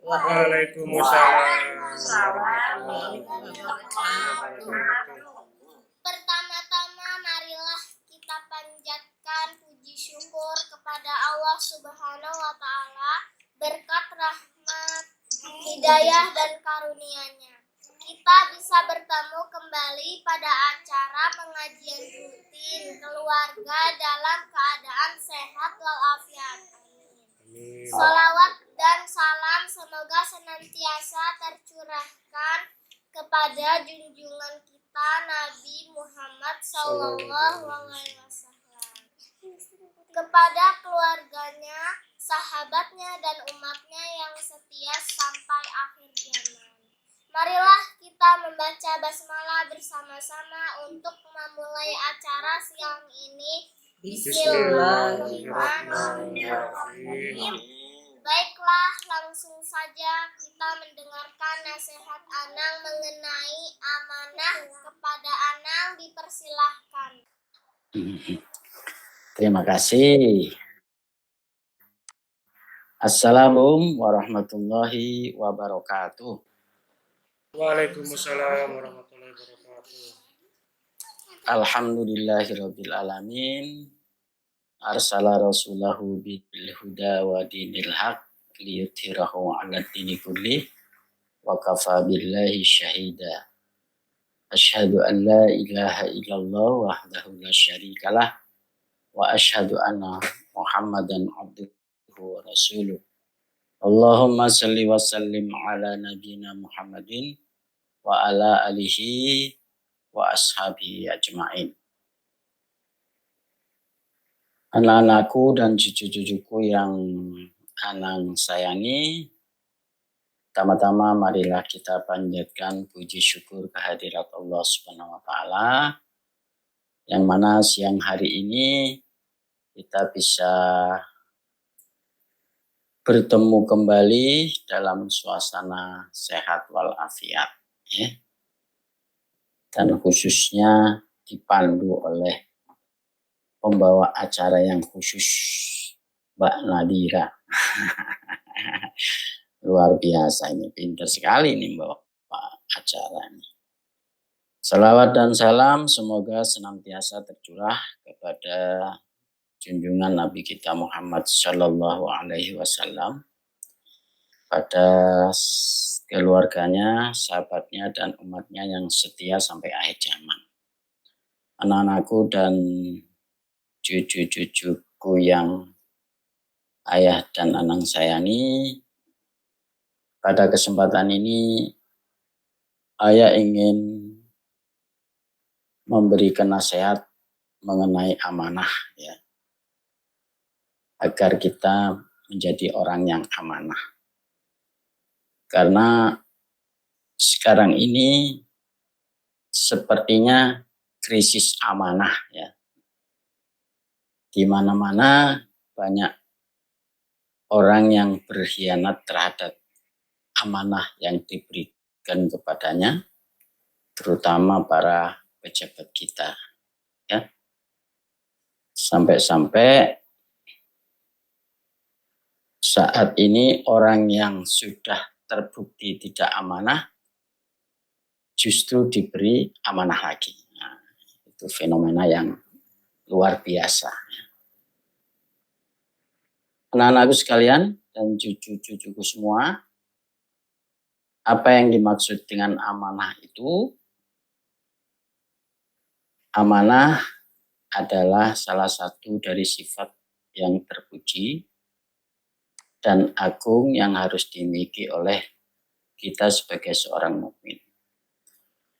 Waalaikumsalam warahmatullahi wabarakatuh. Pertama-tama marilah kita panjatkan puji syukur kepada Allah Subhanahu wa taala berkat rahmat, hidayah dan karunia-Nya. Kita bisa bertemu kembali pada acara pengajian rutin keluarga dalam keadaan sehat walafiat. Sholawat dan salam semoga senantiasa tercurahkan kepada junjungan kita Nabi Muhammad SAW, kepada keluarganya, sahabatnya dan umatnya yang setia sampai akhir zaman. Marilah kita membaca basmalah bersama-sama untuk memulai acara siang ini. Bismillahirrahmanirrahim. Baiklah, langsung saja kita mendengarkan nasihat Anang mengenai amanah kepada Anang. Dipersilahkan. Terima kasih. Assalamualaikum warahmatullahi wabarakatuh. Waalaikumsalam warahmatullahi wabarakatuh. Alhamdulillahirabbil alamin. Arsala rasulahu bil huda wa dinil haq liyudhhirahu 'ala dini kulli wa kafa billahi syahida. Asyhadu an la ilaha illallah wahdahu la syarikalah wa asyhadu anna Muhammadan abduhu wa rasuluh. Allahumma salli wa sallim ala nabiyyina Muhammadin wa ala alihi wa ashabihi ajma'in. Anak-anakku dan cucu-cucuku yang Anang sayangi, pertama-tama marilah kita panjatkan puji syukur kehadirat Allah Subhanahu wa taala yang mana siang hari ini kita bisa bertemu kembali dalam suasana sehat walafiat, ya. Dan khususnya dipandu oleh pembawa acara yang khusus, Mbak Nadira. Luar biasa ini, pintar sekali nih bawa acara ini. Salawat dan salam semoga senantiasa tercurah kepada junjungan Nabi kita Muhammad Sallallahu Alaihi Wasallam, pada keluarganya, sahabatnya dan umatnya yang setia sampai akhir zaman. Anak-anakku dan cucu-cucuku yang ayah dan Anang sayangi, pada kesempatan ini ayah ingin memberikan nasihat mengenai amanah, ya, agar kita menjadi orang yang amanah. Karena sekarang ini sepertinya krisis amanah, ya. Di mana-mana banyak orang yang berkhianat terhadap amanah yang diberikan kepadanya, terutama para pejabat kita, ya. Sampai-sampai saat ini orang yang sudah terbukti tidak amanah justru diberi amanah lagi. Nah, itu fenomena yang luar biasa. Anak-anakku sekalian dan cucu-cucuku semua, apa yang dimaksud dengan amanah itu? Amanah adalah salah satu dari sifat yang terpuji dan agung yang harus dimiliki oleh kita sebagai seorang mukmin.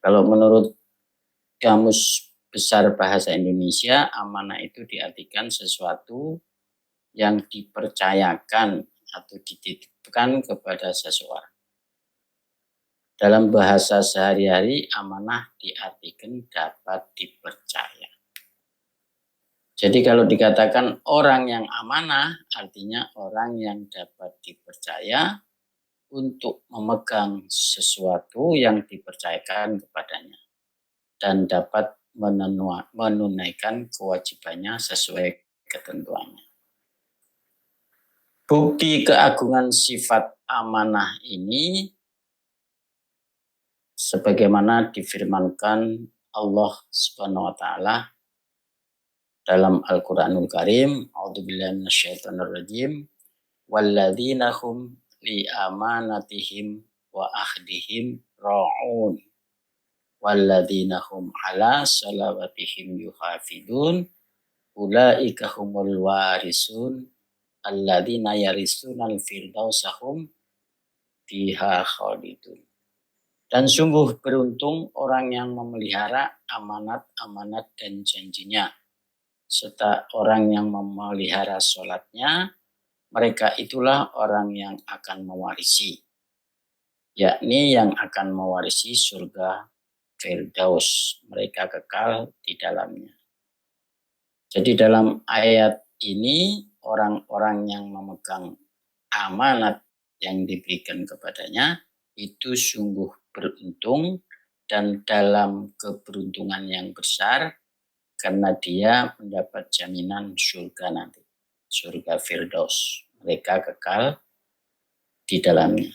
Kalau menurut Kamus Besar Bahasa Indonesia, amanah itu diartikan sesuatu yang dipercayakan atau dititipkan kepada seseorang. Dalam bahasa sehari-hari, amanah diartikan dapat dipercaya. Jadi kalau dikatakan orang yang amanah, artinya orang yang dapat dipercaya untuk memegang sesuatu yang dipercayakan kepadanya dan dapat menunaikan kewajibannya sesuai ketentuannya. Bukti keagungan sifat amanah ini sebagaimana difirmankan Allah Subhanahu wa taala dalam Al-Qur'anul Karim, a'udzubillahi minasyaitonirrajim, walladzina hum li amanatihim wa ahdihim ra'un walladzina hum ala salawatihim yuhafidun ulaika humul warisun alladzina yarisunal firdausahum fiha khalidun. Dan sungguh beruntung orang yang memelihara amanat-amanat dan janjinya, serta orang yang memelihara sholatnya, mereka itulah orang yang akan mewarisi, yakni yang akan mewarisi surga Firdaus, mereka kekal di dalamnya. Jadi dalam ayat ini, orang-orang yang memegang amanat yang diberikan kepadanya itu sungguh beruntung dan dalam keberuntungan yang besar karena dia mendapat jaminan surga nanti, surga Firdaus, mereka kekal di dalamnya.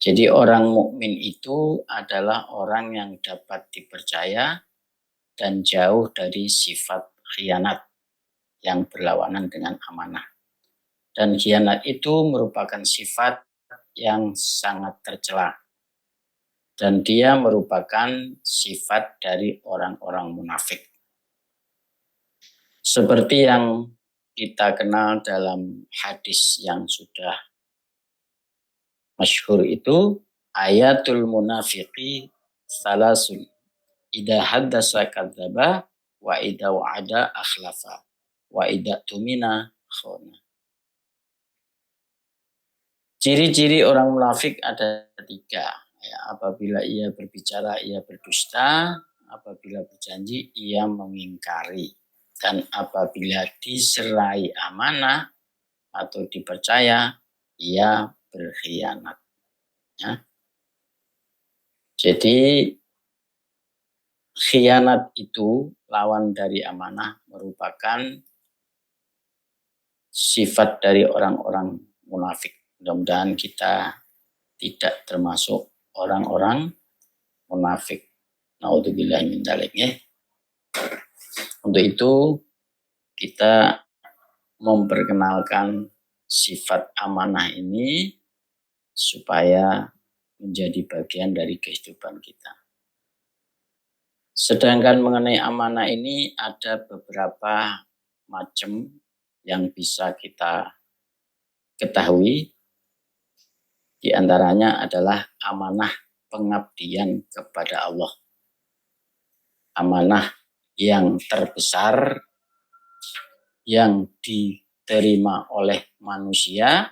Jadi orang mukmin itu adalah orang yang dapat dipercaya dan jauh dari sifat khianat yang berlawanan dengan amanah. Dan khianat itu merupakan sifat yang sangat tercela. Dan dia merupakan sifat dari orang-orang munafik. Seperti yang kita kenal dalam hadis yang sudah masyhur itu, ayatul munafiqi salasun. Idza haddasa kadzdzaba wa idza wa'ada akhlafa wa idza tumina khana. Ciri-ciri orang munafik ada 3. Ya, apabila ia berbicara, ia berdusta. Apabila berjanji, ia mengingkari. Dan apabila diserai amanah atau dipercaya, ia berkhianat. Ya. Jadi, khianat itu lawan dari amanah, merupakan sifat dari orang-orang munafik. Mudah-mudahan kita tidak termasuk orang-orang munafik. Naudzubillahi min dzalik ya. Untuk itu kita memperkenalkan sifat amanah ini supaya menjadi bagian dari kehidupan kita. Sedangkan mengenai amanah ini ada beberapa macam yang bisa kita ketahui. Di antaranya adalah amanah pengabdian kepada Allah. Amanah yang terbesar yang diterima oleh manusia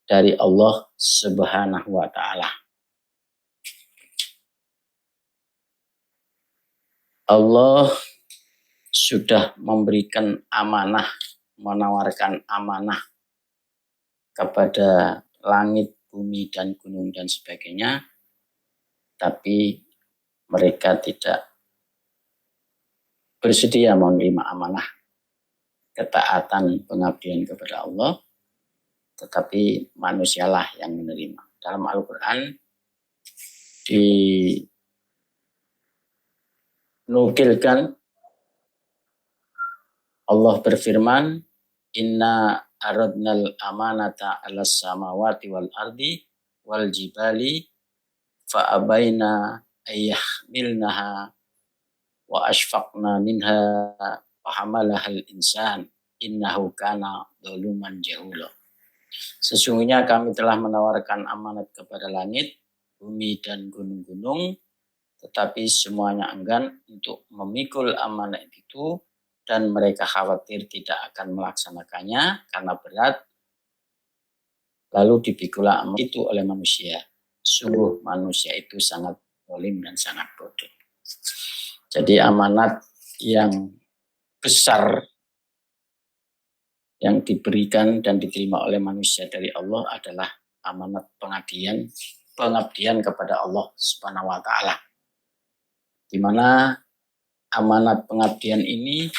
dari Allah Subhanahu wa taala. Allah sudah memberikan amanah, menawarkan amanah kepada langit, bumi, dan gunung, dan sebagainya. Tapi mereka tidak bersedia menerima amanah ketaatan pengabdian kepada Allah. Tetapi manusialah yang menerima. Dalam Al-Quran dinukilkan Allah berfirman, Inna aradnal amanata alas samawati wal ardi wal jibali fa'abaina ayyahmilnaha wa ashfaqna minha wa hamalahal insan innahu kana zaluman jahula. Sesungguhnya kami telah menawarkan amanat kepada langit, bumi, dan gunung-gunung, tetapi semuanya enggan untuk memikul amanat itu, dan mereka khawatir tidak akan melaksanakannya karena berat. Lalu dipikulah amanat itu oleh manusia. Sungguh manusia itu sangat zalim dan sangat bodoh. Jadi amanat yang besar yang diberikan dan diterima oleh manusia dari Allah adalah amanat pengabdian kepada Allah Subhanahu wa taala. Di mana amanat pengabdian ini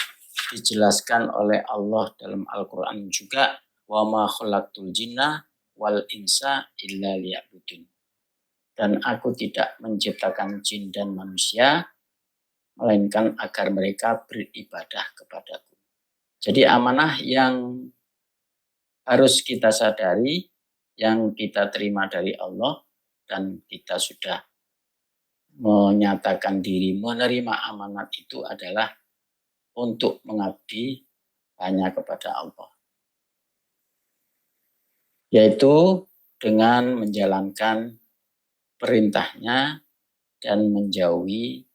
dijelaskan oleh Allah dalam Al-Qur'an juga, wa ma khalaqtul jinna wal insa illa liya'budun. Dan aku tidak menciptakan jin dan manusia melainkan agar mereka beribadah kepadaku. Jadi amanah yang harus kita sadari, yang kita terima dari Allah, dan kita sudah menyatakan diri menerima amanat itu adalah untuk mengabdi hanya kepada Allah. Yaitu dengan menjalankan perintahnya dan menjauhi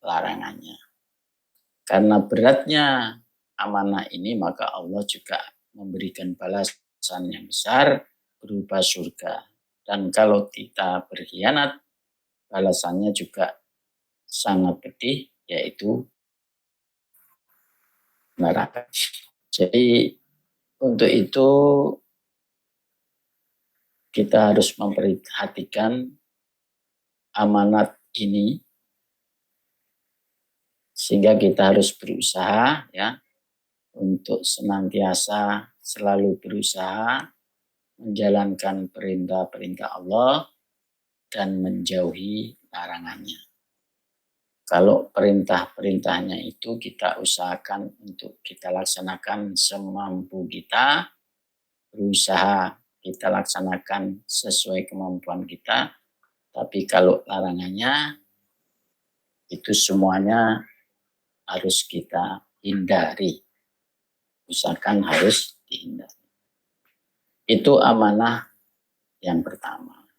larangannya. Karena beratnya amanah ini, maka Allah juga memberikan balasan yang besar berupa surga. Dan kalau kita berkhianat, balasannya juga sangat pedih, yaitu neraka. Jadi untuk itu kita harus memperhatikan amanat ini, sehingga kita harus berusaha ya untuk senantiasa selalu berusaha menjalankan perintah-perintah Allah dan menjauhi larangannya. Kalau perintah-perintahnya itu kita usahakan untuk kita laksanakan semampu kita, berusaha kita laksanakan sesuai kemampuan kita. Tapi kalau larangannya itu semuanya harus kita hindari. Usahakan harus dihindari. Itu amanah yang pertama.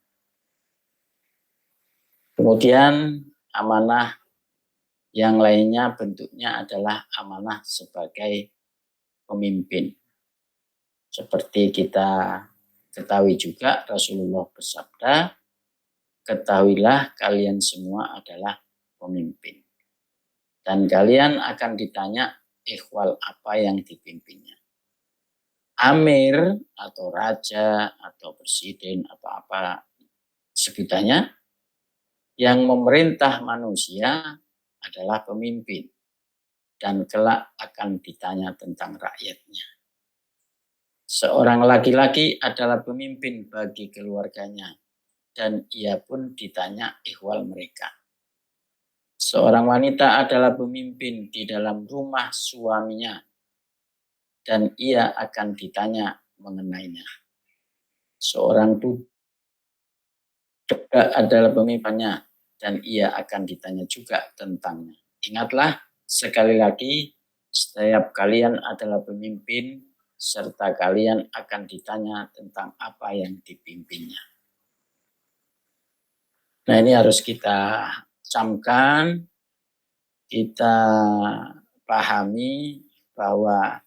Kemudian amanah yang lainnya bentuknya adalah amanah sebagai pemimpin. Seperti kita ketahui juga Rasulullah bersabda, ketahuilah kalian semua adalah pemimpin. Dan kalian akan ditanya ikhwal apa yang dipimpinnya. Amir atau raja atau presiden atau apa sebutannya, yang memerintah manusia adalah pemimpin. Dan kelak akan ditanya tentang rakyatnya. Seorang laki-laki adalah pemimpin bagi keluarganya. Dan ia pun ditanya ihwal mereka. Seorang wanita adalah pemimpin di dalam rumah suaminya. Dan ia akan ditanya mengenainya. Seorang budak adalah pemimpinnya. Dan ia akan ditanya juga tentangnya. Ingatlah, sekali lagi, setiap kalian adalah pemimpin, serta kalian akan ditanya tentang apa yang dipimpinnya. Nah, ini harus kita camkan, kita pahami bahwa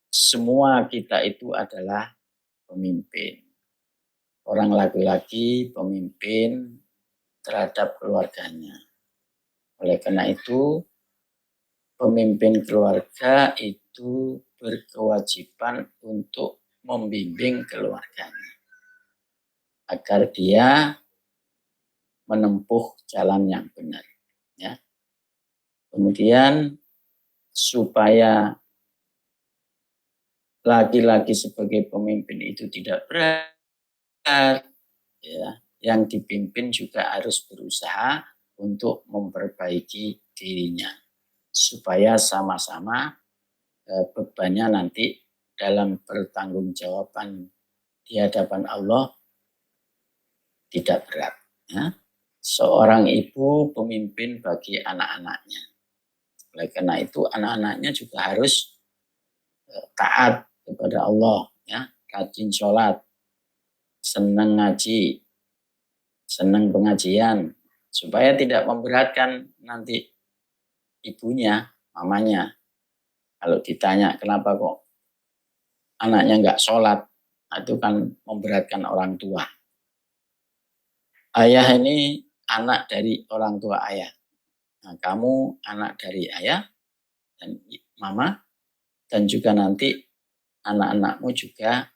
semua kita itu adalah pemimpin. Orang laki-laki pemimpin terhadap keluarganya. Oleh karena itu, pemimpin keluarga itu berkewajiban untuk membimbing keluarganya agar dia menempuh jalan yang benar. Ya. Kemudian supaya laki-laki sebagai pemimpin itu tidak berat, ya, yang dipimpin juga harus berusaha untuk memperbaiki dirinya supaya sama-sama bebannya nanti dalam pertanggungjawaban di hadapan Allah tidak berat. Ya. Seorang ibu pemimpin bagi anak-anaknya. Oleh karena itu anak-anaknya juga harus taat kepada Allah, ya, rajin sholat, senang ngaji, senang pengajian, supaya tidak memberatkan nanti ibunya, mamanya. Kalau ditanya kenapa kok anaknya nggak sholat, itu kan memberatkan orang tua. Ayah ini anak dari orang tua ayah. Nah, kamu anak dari ayah dan mama, dan juga nanti anak-anakmu juga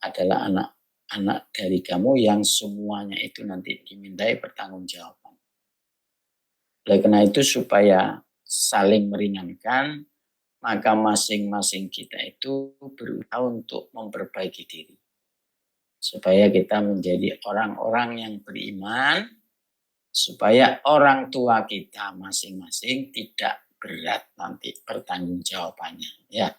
adalah anak-anak dari kamu yang semuanya itu nanti dimintai pertanggungjawaban. Oleh karena itu supaya saling meringankan, maka masing-masing kita itu berusaha untuk memperbaiki diri. Supaya kita menjadi orang-orang yang beriman, supaya orang tua kita masing-masing tidak berat nanti pertanggungjawabannya. Ya,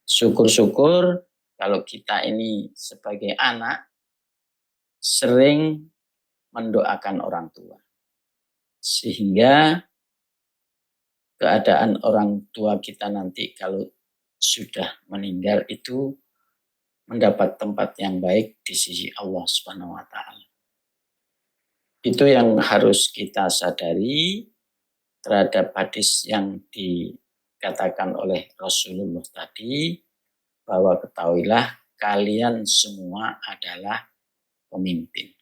syukur-syukur kalau kita ini sebagai anak sering mendoakan orang tua. Sehingga keadaan orang tua kita nanti kalau sudah meninggal itu mendapat tempat yang baik di sisi Allah Subhanahu wa taala. Itu yang harus kita sadari terhadap hadis yang dikatakan oleh Rasulullah tadi, bahwa ketahuilah kalian semua adalah pemimpin.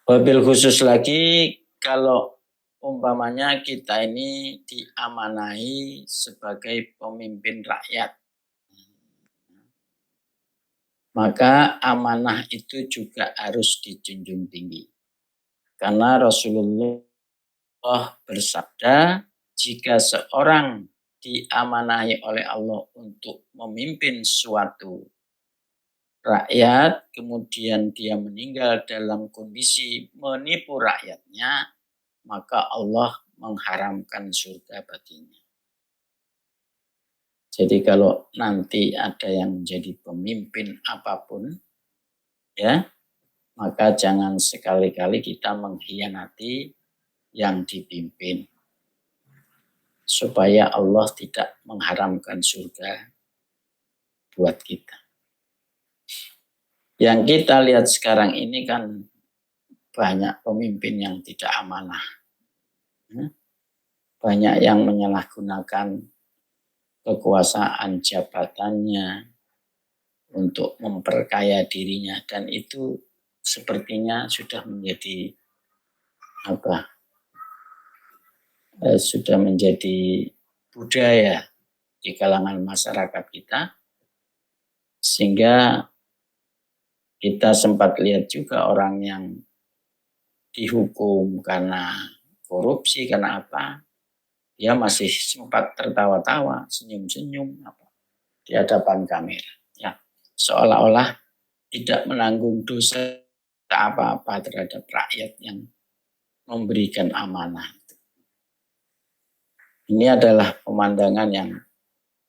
Wabil khusus lagi kalau umpamanya kita ini diamanahi sebagai pemimpin rakyat, maka amanah itu juga harus dijunjung tinggi. Karena Rasulullah bersabda, jika seorang diamanahi oleh Allah untuk memimpin suatu rakyat, kemudian dia meninggal dalam kondisi menipu rakyatnya, maka Allah mengharamkan surga baginya. Jadi kalau nanti ada yang menjadi pemimpin apapun, ya, maka jangan sekali-kali kita mengkhianati yang dipimpin. Supaya Allah tidak mengharamkan surga buat kita. Yang kita lihat sekarang ini kan banyak pemimpin yang tidak amanah. Banyak yang menyalahgunakan kekuasaan jabatannya untuk memperkaya dirinya, dan itu sepertinya sudah menjadi sudah menjadi budaya di kalangan masyarakat kita, sehingga kita sempat lihat juga orang yang dihukum karena korupsi, karena apa? Dia masih sempat tertawa-tawa, senyum-senyum di hadapan kamera. Ya, seolah-olah tidak menanggung dosa apa-apa terhadap rakyat yang memberikan amanah. Ini adalah pemandangan yang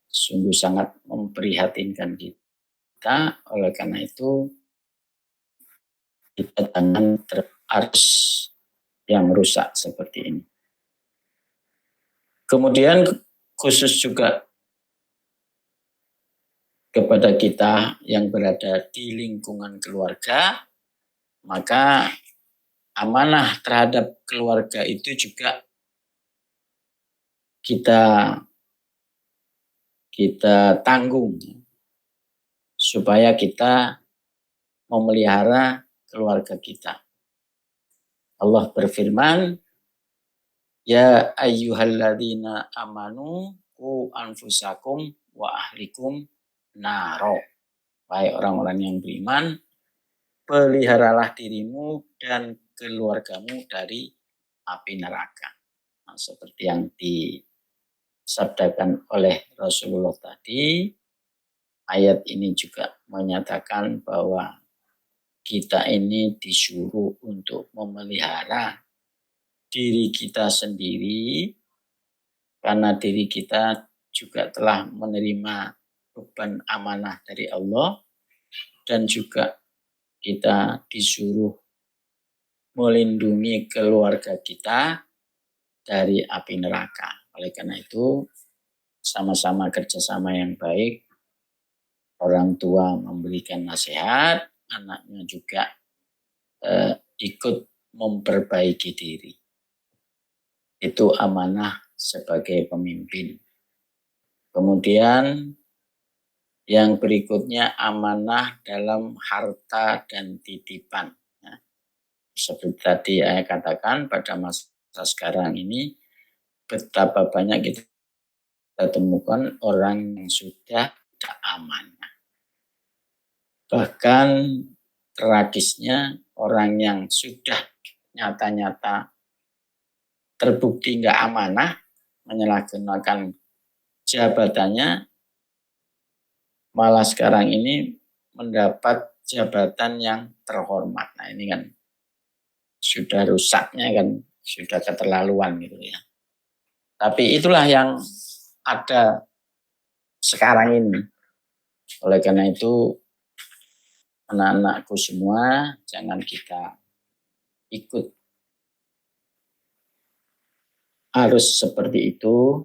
sungguh sangat memprihatinkan kita. Oleh karena itu, kita jangan terarus yang rusak seperti ini. Kemudian khusus juga kepada kita yang berada di lingkungan keluarga, maka amanah terhadap keluarga itu juga kita tanggung, supaya kita memelihara keluarga kita. Allah berfirman, ya ayyuhalladzina amanu qu anfusakum wa ahlikum naro. Wahai orang-orang yang beriman, peliharalah dirimu dan keluargamu dari api neraka. Nah, seperti yang disabdakan oleh Rasulullah tadi, ayat ini juga menyatakan bahwa kita ini disuruh untuk memelihara diri kita sendiri, karena diri kita juga telah menerima beban amanah dari Allah, dan juga kita disuruh melindungi keluarga kita dari api neraka. Oleh karena itu, sama-sama kerjasama yang baik, orang tua memberikan nasihat, anaknya juga ikut memperbaiki diri. Itu amanah sebagai pemimpin. Kemudian yang berikutnya amanah dalam harta dan titipan. Nah, seperti tadi saya katakan, pada masa sekarang ini betapa banyak kita temukan orang yang sudah tidak amanah. Bahkan tragisnya orang yang sudah nyata-nyata terbukti nggak amanah, menyalahgunakan jabatannya, malah sekarang ini mendapat jabatan yang terhormat. Nah ini kan sudah rusaknya kan, sudah keterlaluan gitu ya. Tapi itulah yang ada sekarang ini. Oleh karena itu, anak-anakku semua, jangan kita ikut arus seperti itu.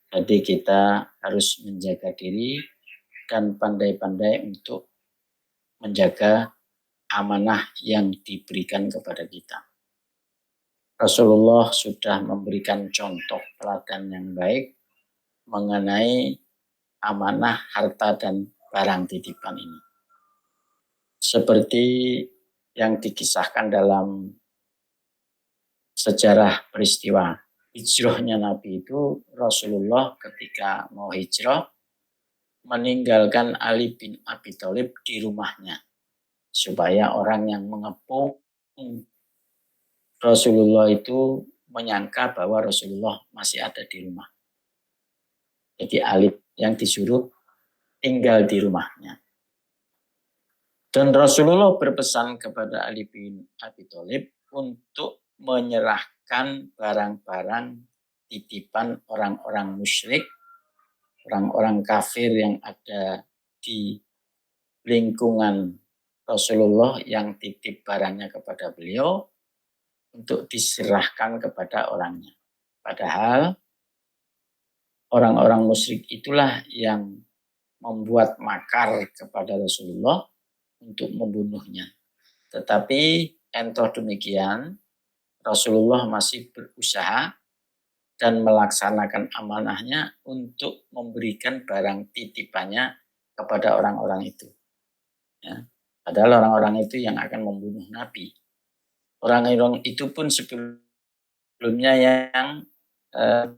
Jadi kita harus menjaga diri dan pandai-pandai untuk menjaga amanah yang diberikan kepada kita. Rasulullah sudah memberikan contoh teladan yang baik mengenai amanah harta dan barang titipan ini. Seperti yang dikisahkan dalam sejarah peristiwa hijrahnya Nabi itu, Rasulullah ketika mau hijrah meninggalkan Ali bin Abi Thalib di rumahnya supaya orang yang mengepung Rasulullah itu menyangka bahwa Rasulullah masih ada di rumah. Jadi Ali yang disuruh tinggal di rumahnya. Dan Rasulullah berpesan kepada Ali bin Abi Thalib untuk menyerahkan barang-barang titipan orang-orang musyrik, orang-orang kafir yang ada di lingkungan Rasulullah yang titip barangnya kepada beliau untuk diserahkan kepada orangnya. Padahal orang-orang musyrik itulah yang membuat makar kepada Rasulullah untuk membunuhnya. Tetapi entah demikian, Rasulullah masih berusaha dan melaksanakan amanahnya untuk memberikan barang titipannya kepada orang-orang itu. Ya. Padahal orang-orang itu yang akan membunuh Nabi. Orang-orang itu pun sebelumnya yang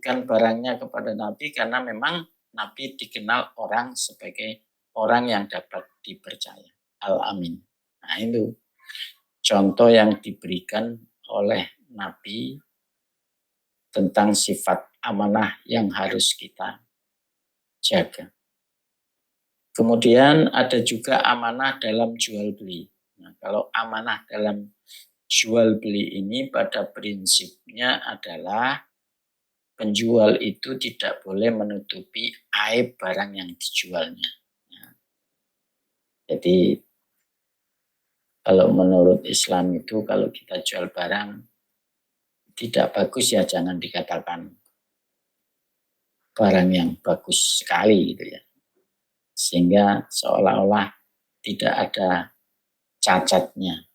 kan barangnya kepada Nabi karena memang Nabi dikenal orang sebagai orang yang dapat dipercaya. Al-Amin. Nah itu contoh yang diberikan oleh Nabi tentang sifat amanah yang harus kita jaga. Kemudian ada juga amanah dalam jual beli. Nah, kalau amanah dalam jual beli ini pada prinsipnya adalah penjual itu tidak boleh menutupi aib barang yang dijualnya. Jadi kalau menurut Islam itu kalau kita jual barang tidak bagus ya jangan dikatakan barang yang bagus sekali gitu ya. Sehingga seolah-olah tidak ada cacatnya.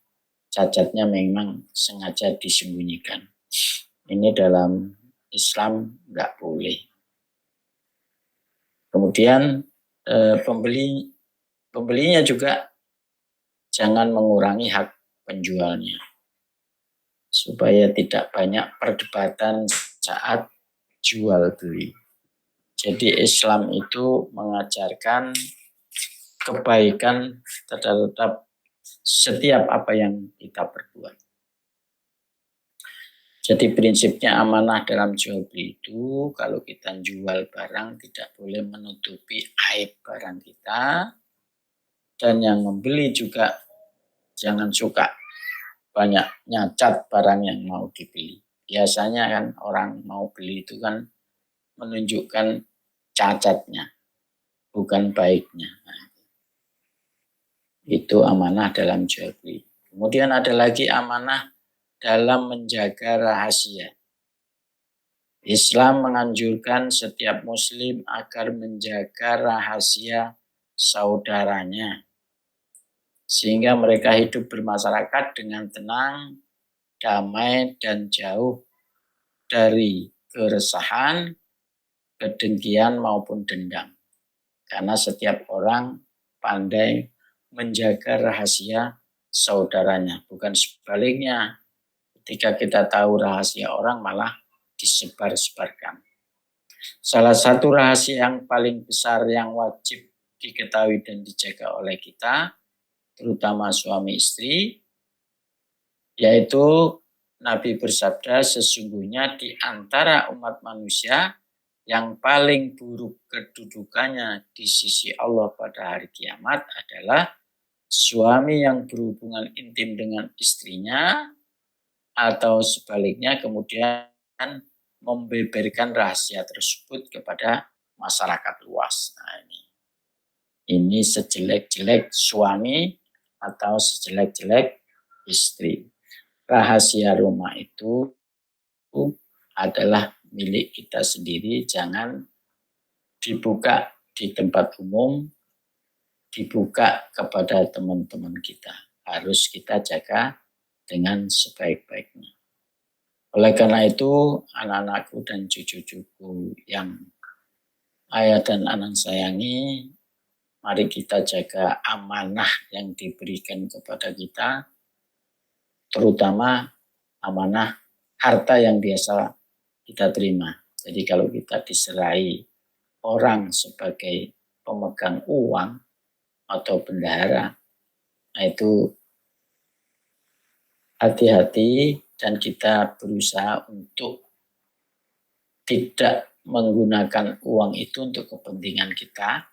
Cacatnya memang sengaja disembunyikan. Ini dalam Islam nggak boleh. Kemudian pembelinya juga jangan mengurangi hak penjualnya supaya tidak banyak perdebatan saat jual beli. Jadi Islam itu mengajarkan kebaikan terhadap setiap apa yang kita perbuat. Jadi prinsipnya amanah dalam jual beli itu kalau kita jual barang tidak boleh menutupi aib barang kita, dan yang membeli juga jangan suka banyak nyacat barang yang mau dibeli. Biasanya kan orang mau beli itu kan menunjukkan cacatnya, bukan baiknya. Nah, itu amanah dalam jual beli. Kemudian ada lagi amanah dalam menjaga rahasia. Islam menganjurkan setiap muslim agar menjaga rahasia saudaranya sehingga mereka hidup bermasyarakat dengan tenang, damai, dan jauh dari keresahan, kedengkian, maupun dendam. Karena setiap orang pandai menjaga rahasia saudaranya. Bukan sebaliknya, ketika kita tahu rahasia orang malah disebar-sebarkan. Salah satu rahasia yang paling besar yang wajib diketahui dan dijaga oleh kita, terutama suami istri, yaitu Nabi bersabda, sesungguhnya di antara umat manusia yang paling buruk kedudukannya di sisi Allah pada hari kiamat adalah suami yang berhubungan intim dengan istrinya atau sebaliknya kemudian membeberkan rahasia tersebut kepada masyarakat luas. Nah, ini sejelek-jelek suami atau sejelek-jelek istri. Rahasia rumah itu adalah milik kita sendiri, jangan dibuka di tempat umum, dibuka kepada teman-teman kita. Harus kita jaga dengan sebaik-baiknya. Oleh karena itu, anak-anakku dan cucu-cucuku yang ayah dan anak sayangi, mari kita jaga amanah yang diberikan kepada kita, terutama amanah harta yang biasa kita terima. Jadi kalau kita diserahi orang sebagai pemegang uang atau bendahara, nah itu hati-hati dan kita berusaha untuk tidak menggunakan uang itu untuk kepentingan kita,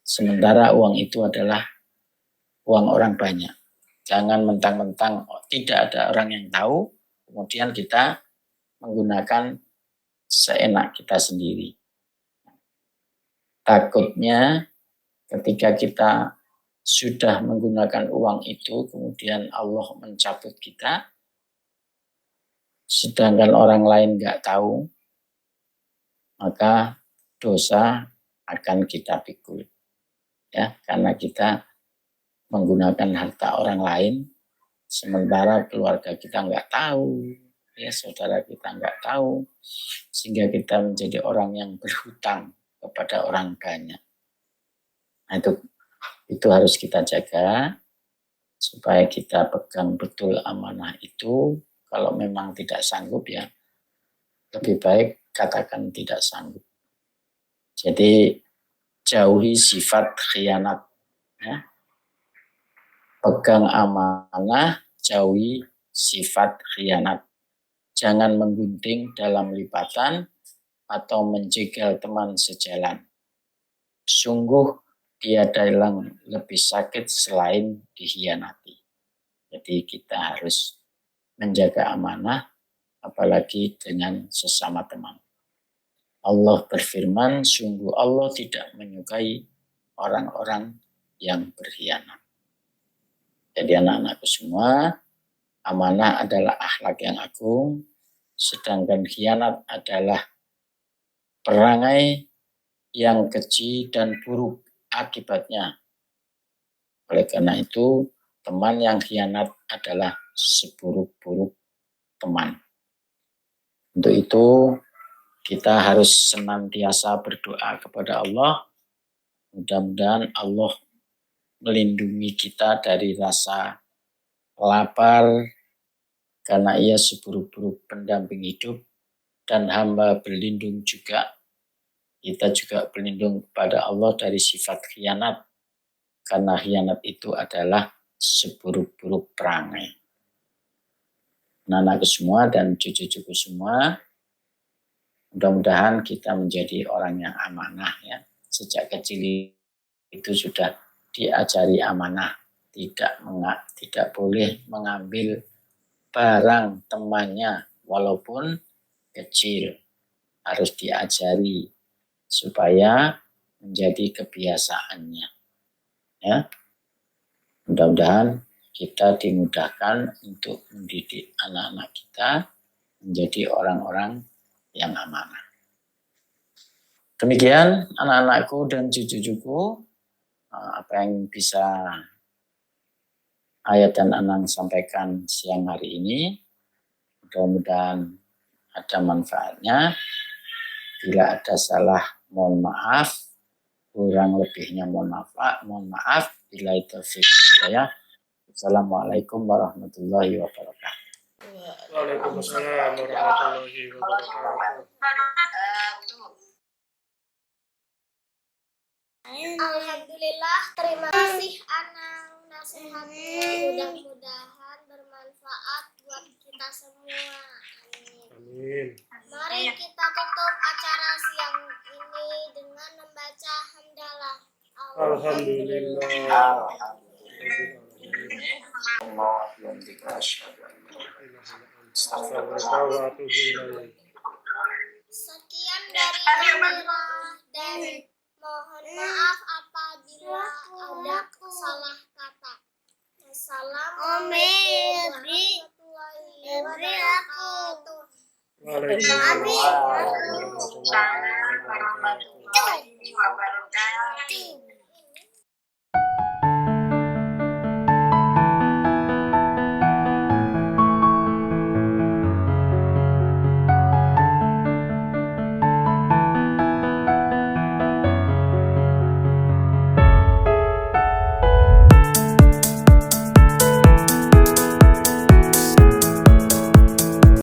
sementara uang itu adalah uang orang banyak. Jangan mentang-mentang tidak ada orang yang tahu, kemudian kita menggunakan seenak kita sendiri. Takutnya ketika kita sudah menggunakan uang itu, kemudian Allah mencabut kita, sedangkan orang lain nggak tahu, maka dosa akan kita pikul. Ya, karena kita menggunakan harta orang lain, sementara keluarga kita nggak tahu, ya saudara kita nggak tahu, sehingga kita menjadi orang yang berhutang kepada orang banyak. Nah, itu harus kita jaga supaya kita pegang betul amanah itu. Kalau memang tidak sanggup, ya lebih baik katakan tidak sanggup. Jadi jauhi sifat khianat, ya. Pegang amanah, jauhi sifat khianat. Jangan menggunting dalam lipatan atau menjegal teman sejalan. Sungguh tiada yang lebih sakit selain dikhianati. Jadi kita harus menjaga amanah, apalagi dengan sesama teman. Allah berfirman, sungguh Allah tidak menyukai orang-orang yang berkhianat. Jadi anak-anakku semua, amanah adalah akhlak yang agung, sedangkan khianat adalah perangai yang keji dan buruk akibatnya. Oleh karena itu, teman yang khianat adalah seburuk-buruk teman. Untuk itu, kita harus senantiasa berdoa kepada Allah. Mudah-mudahan Allah melindungi kita dari rasa lapar, karena ia seburuk-buruk pendamping hidup, dan hamba berlindung juga. Kita juga berlindung kepada Allah dari sifat khianat, karena khianat itu adalah seburuk-buruk perangai. Anak-anakku semua dan cucu-cucu semua, mudah-mudahan kita menjadi orang yang amanah, ya. Sejak kecil itu sudah diajari amanah, tidak boleh mengambil barang temannya walaupun kecil. Harus diajari supaya menjadi kebiasaannya. Ya. Mudah-mudahan kita dimudahkan untuk mendidik anak-anak kita menjadi orang-orang yang amanah. Demikian anak-anakku dan cucu-cucuku, apa yang bisa ayah dan anak sampaikan siang hari ini. Mudah-mudahan ada manfaatnya. Bila ada salah, mohon maaf. Kurang lebihnya mohon maaf. Bila itu hidayah. Assalamualaikum warahmatullahi wabarakatuh. Waalaikumsalam warahmatullahi wabarakatuh. Alhamdulillah, terima kasih Anang. nasihatnya. Mudah-mudahan bermanfaat buat kita semua. Amin. Amin. Mari kita tutup acara siang ini dengan membaca hamdalah. Alhamdulillah. Allah yang dikasih. Sekian dari Amira dan mohon maaf apabila ada salah kata. Assalamualaikum warahmatullahi wabarakatuh. Waalaikumsalam warahmatullahi wabarakatuh.